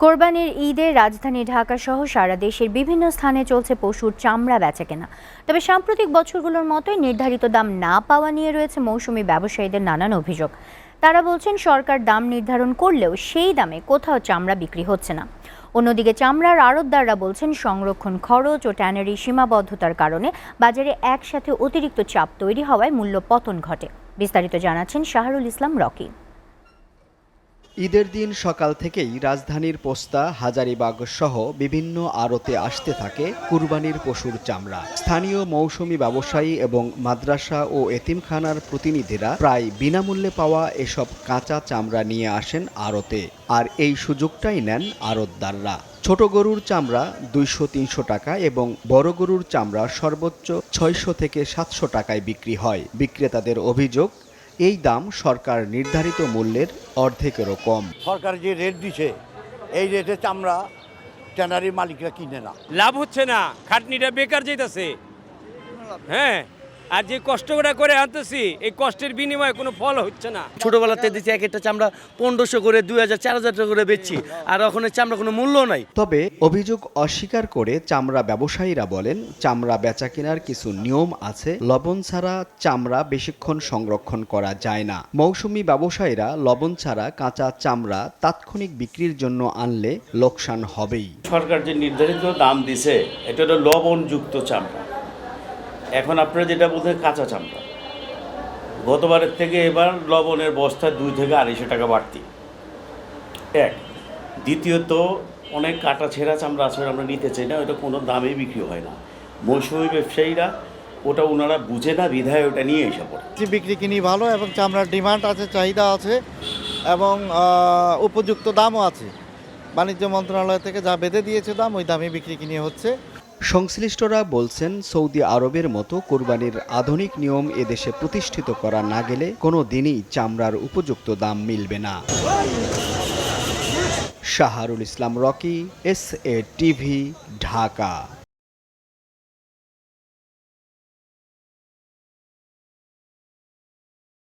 কোরবানির ঈদে রাজধানী ঢাকা সহ সারা দেশের বিভিন্ন স্থানে চলছে পশুর চামড়া বেচাকেনা। তবে সাম্প্রতিক বছরগুলোর মতোই নির্ধারিত দাম না পাওয়া নিয়ে রয়েছে মৌসুমি ব্যবসায়ীদের নানান অভিযোগ। তারা বলছেন সরকার দাম নির্ধারণ করলেও সেই দামে কোথাও চামড়া বিক্রি হচ্ছে না। অন্যদিকে চামড়ার আড়তদাররা বলছেন সংরক্ষণ খরচ ও ট্যানারি সীমাবদ্ধতার কারণে বাজারে একসাথে অতিরিক্ত চাপ তৈরি হওয়ায় মূল্য পতন ঘটে। বিস্তারিত জানাচ্ছেন শাহরুল ইসলাম রকি। ঈদের দিন সকাল থেকেই রাজধানীর পোস্তা, হাজারীবাগ সহ বিভিন্ন আড়তে আসতে থাকে কুরবানির পশুর চামড়া। স্থানীয় মৌসুমি ব্যবসায়ী এবং মাদ্রাসা ও এতিমখানার প্রতিনিধিরা প্রায় বিনামূল্যে পাওয়া এসব কাঁচা চামড়া নিয়ে আসেন আড়তে, আর এই সুযোগটাই নেন আড়তদাররা। ছোট গরুর চামড়া 200-300 টাকা এবং বড় গরুর চামড়া সর্বোচ্চ 600 থেকে 700 টাকায় বিক্রি হয়। বিক্রেতাদের অভিযোগ, এই দাম সরকার নির্ধারিত মূল্যের অর্ধেকেরও কম। সরকার যে রেট দিছে এই রেটে চামড়া ট্যানারি মালিকরা কিনে না, লাভ হচ্ছে না, খাটনিটা বেকার যেতেছে। হ্যাঁ, আর যে কষ্ট করে আনতেছি এই কষ্টের বিনিময়ে কোনো ফল হচ্ছে না। ছোটবেলাতে দিচ্ছি এক একটা চামড়া 1500 করে, 2000-4000 টাকা করে বেচছি, আর ওখানে চামড়া কোনো মূল্য নাই। তবে অভিযোগ অস্বীকার করে চামড়া ব্যবসায়ীরা বলেন, চামড়া বেচা কেনার কিছু নিয়ম আছে। লবণ ছাড়া চামড়া বেশিক্ষণ সংরক্ষণ করা যায় না। মৌসুমি ব্যবসায়ীরা লবণ ছাড়া কাঁচা চামড়া তাৎক্ষণিক বিক্রির জন্য আনলে লোকসান হবেই। সরকার যে নির্ধারিত দাম দিছে এটা হলো লবণযুক্ত চামড়া। এখন আপনারা যেটা বলছেন কাঁচা চামড়া, গতবারের থেকে এবার লবণের বস্তা 2 থেকে 250 টাকা বাড়তি। এক, দ্বিতীয়ত অনেক কাটা ছেঁড়া চামড়া আছে, আমরা নিতে চাই না, ওটা কোনো দামেই বিক্রি হয় না। মৌসুমি ব্যবসায়ীরা ওটা ওনারা বুঝে না, বিধায় ওটা নিয়ে এসে পড়ে। বিক্রি কিনি ভালো এবং চামড়ার ডিমান্ড আছে, চাহিদা আছে এবং উপযুক্ত দামও আছে। বাণিজ্য মন্ত্রণালয় থেকে যা বেঁধে দিয়েছে দাম, ওই দামে বিক্রি কিনে হচ্ছে। সংশ্লিষ্টরা বলছেন, সৌদি আরবের মতো কোরবানির আধুনিক নিয়ম এদেশে প্রতিষ্ঠিত করা না গেলে কোনো দিনই চামড়ার উপযুক্ত দাম মিলবে না। শাহরুল ইসলাম রকি, SA TV, ঢাকা।